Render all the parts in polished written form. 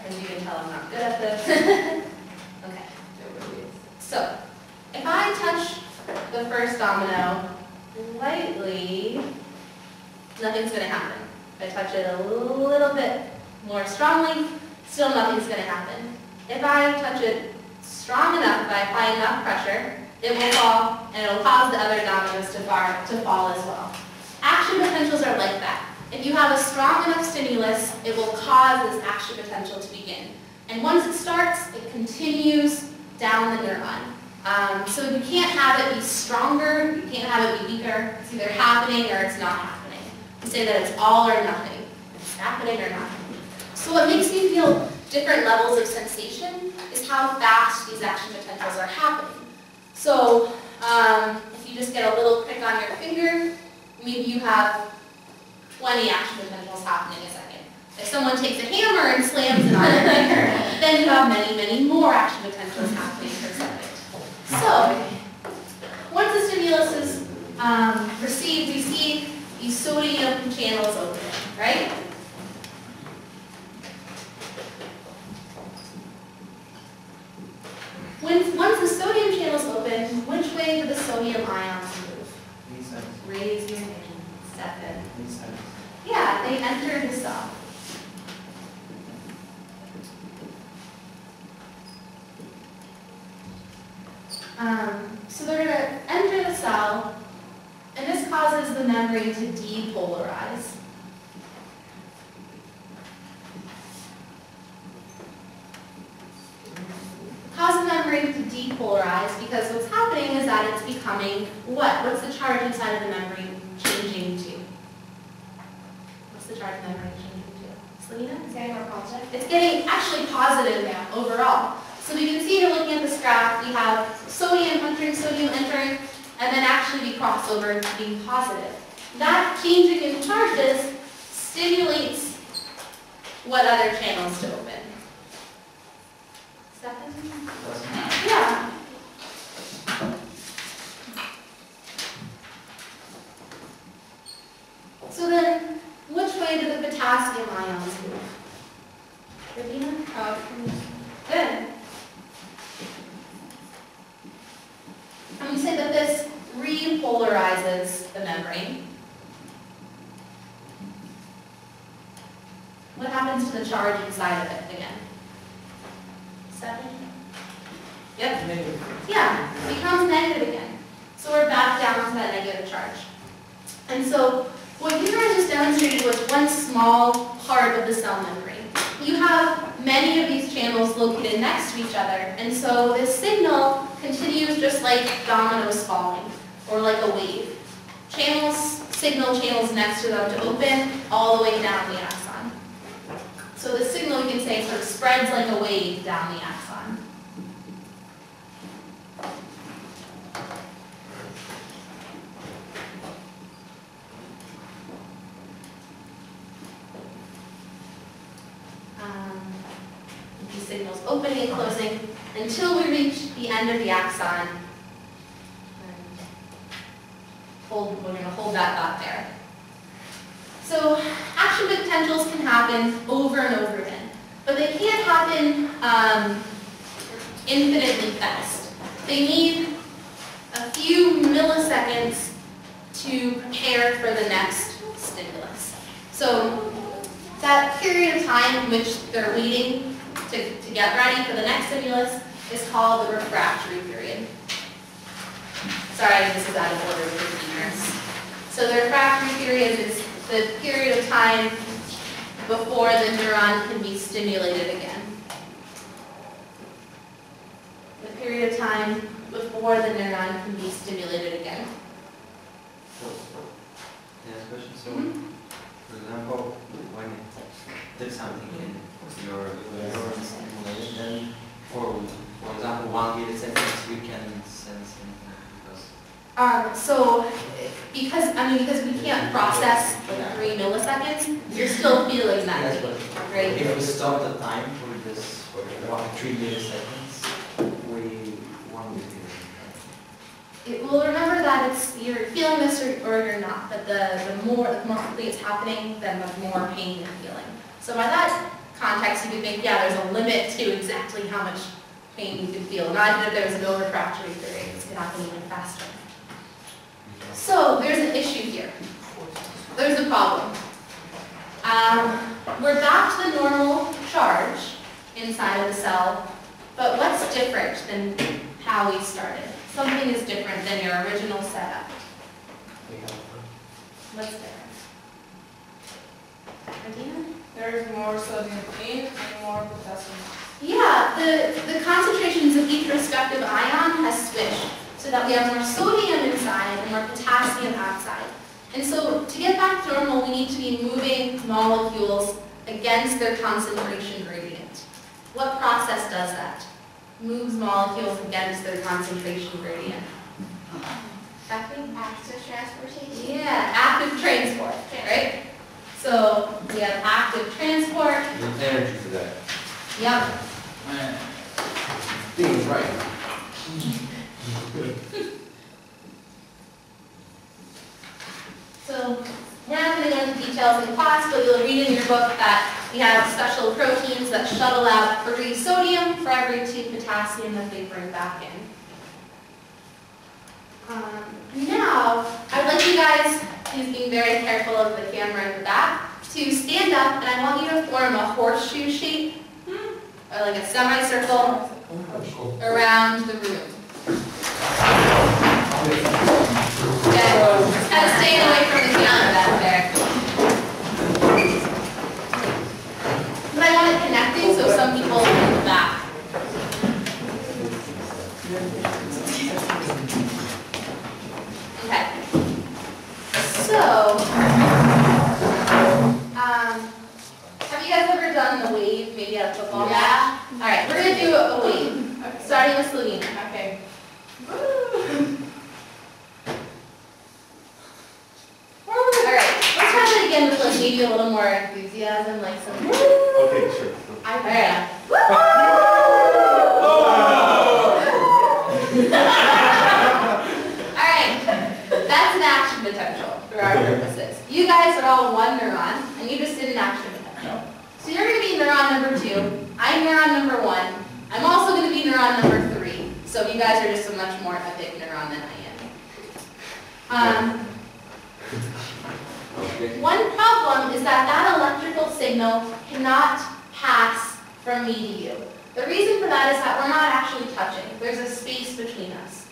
as you can tell, I'm not good at this. Okay. So, if I touch the first domino lightly, nothing's going to happen. If I touch it a little bit more strongly, still nothing's going to happen. If I touch it strong enough, if I apply enough pressure, it will fall, and it will cause the other dominoes to fall as well. Action potentials are like that. If you have a strong enough stimulus, it will cause this action potential to begin. And once it starts, it continues down the neuron. So you can't have it be stronger, you can't have it be weaker. It's either happening or it's not happening. You say that it's all or nothing. It's happening or not. So what makes me feel different levels of sensation is how fast these action potentials are happening. So if you just get a little prick on your finger, maybe you have 20 action potentials happening a second. If someone takes a hammer and slams it on your finger, then you have many, many more action potentials happening per second. So once the stimulus is received, we see these sodium channels opening, right? Once the sodium channels open, which way do the sodium ions move? Raise your hand. 7. Yeah, they enter the cell. So they're going to enter the cell, and this causes the membrane to depolarize. Cause the membrane to depolarize because what's happening is that it's becoming what? What's the charge inside of the membrane changing to? What's the charge of the membrane changing to? Selena? It's getting more positive. It's getting actually positive now overall. So we can see here looking at this graph, we have sodium entering, and then actually we cross over to being positive. That changing in charges stimulates what other channels to open? 7? Yeah. So then, which way do the potassium ions move? Ravina? Good. And we say that this repolarizes the membrane. What happens to the charge inside of it again? 7? Yep. Negative. Yeah, it becomes negative again. So we're back down to that negative charge. And so what you guys just demonstrated was one small part of the cell membrane. You have many of these channels located next to each other, and so this signal continues just like dominoes falling, or like a wave. Signal channels next to them to open all the way down the axon. So the signal, you can say, sort of spreads like a wave down the axon. These signals opening and closing until we reach the end of the axon. We're going to hold that thought there. So action potentials can happen over and over again, but they can't happen infinitely fast. They need a few milliseconds to prepare for the next stimulus. So that period of time in which they're waiting to get ready for the next stimulus is called the refractory period. Sorry, this is out of order with the beginners. So the refractory period is the period of time before the neuron can be stimulated again. The period of time before the neuron can be stimulated again. Yes, question. So, for example, when you did something in your neuron stimulation, then for example, 1 given seconds, you can sense anything because we can't process like 3 milliseconds, you're still feeling that. Yes, but right? if we stop the time for this, for 3 milliseconds, we won't be feeling. Well, remember that you're feeling this or you're not, but the more quickly it's happening, then the more pain you're feeling. So by that context, you could think, yeah, there's a limit to exactly how much pain you could feel. Imagine if there was an over-fracturing theory, this could happen even faster. So there's an issue here. There's a problem. We're back to the normal charge inside of the cell, but what's different than how we started? Something is different than your original setup. What's different? Adina? There's more sodium in and more potassium. Yeah, the concentrations of each respective ion has switched so that we have more sodium inside and more potassium outside. And so to get back to normal, we need to be moving molecules against their concentration gradient. What process does that? Moves molecules against their concentration gradient. Kathy? Active transportation. Yeah, active transport, right? So we have active transport. There's energy for that. Yep. Man. Steve was right. So we're not going to go into details in class, but you'll read in your book that we have special proteins that shuttle out 3 sodium for every 2 potassium that they bring back in. Now, I'd like you guys, please be very careful of the camera in the back, to stand up, and I want you to form a horseshoe shape, or like a semicircle around the room. Okay, just kind of staying away from the camera back there. But I want it connecting, so some people in the back. Okay. So, have you guys ever done the wave, maybe at a football match? All right, we're going to do a wave, starting with Slovenia. Okay. All right, let's try that again with like maybe a little more enthusiasm, like some. Okay, sure. All right. All right, that's an action potential for our purposes. You guys are all one neuron, and you just did an action potential. So you're going to be neuron number 2. I'm neuron number 1. I'm also going to be neuron number 3. So you guys are just a much more epic neuron than I am. Okay. One problem is that that electrical signal cannot pass from me to you. The reason for that is that we're not actually touching. There's a space between us.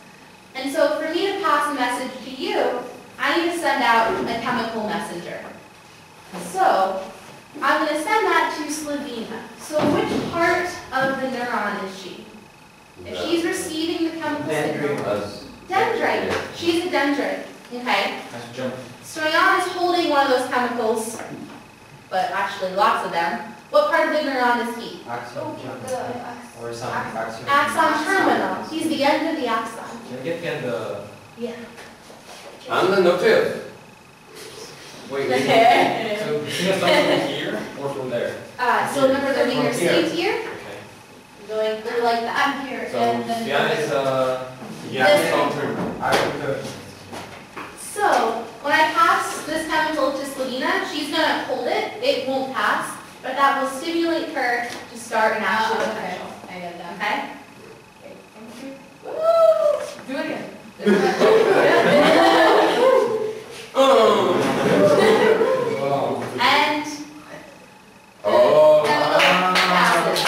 And so for me to pass a message to you, I need to send out a chemical messenger. So I'm going to send that to Slovenia. So which part of the neuron is she? If she's receiving the chemical signal. Dendrite. She's a dendrite. Okay. Let's jump. Stoyan is holding one of those chemicals, but actually lots of them. What part of the neuron is he? Axon. Or some axon. Axon terminal. He's the end of the axon. Can we get the... Yeah. I'm the nucleus. Wait, Okay. so you see us from here or from there? So remember the finger From here. stays here? Okay. Going through like that. I'm here. So and then Diana is This long term. I would So when I pass this chemical to Slovenia, she's going to hold it. It won't pass, but that will stimulate her to start an action potential. I get that. Okay? Woo! Do it again. And Oh. passes.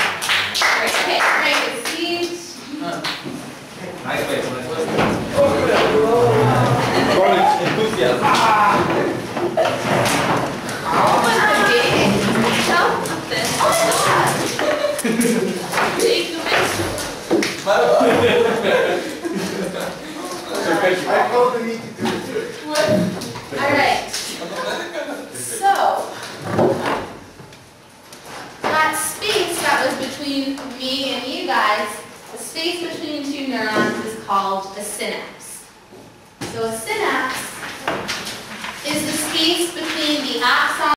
Okay, great. Seeds. Nice place, nice place. Enthusiasm. I felt the need to do it. All right. So that space that was between me and you guys, the space between 2 neurons is called a synapse. So a synapse is the space between the axon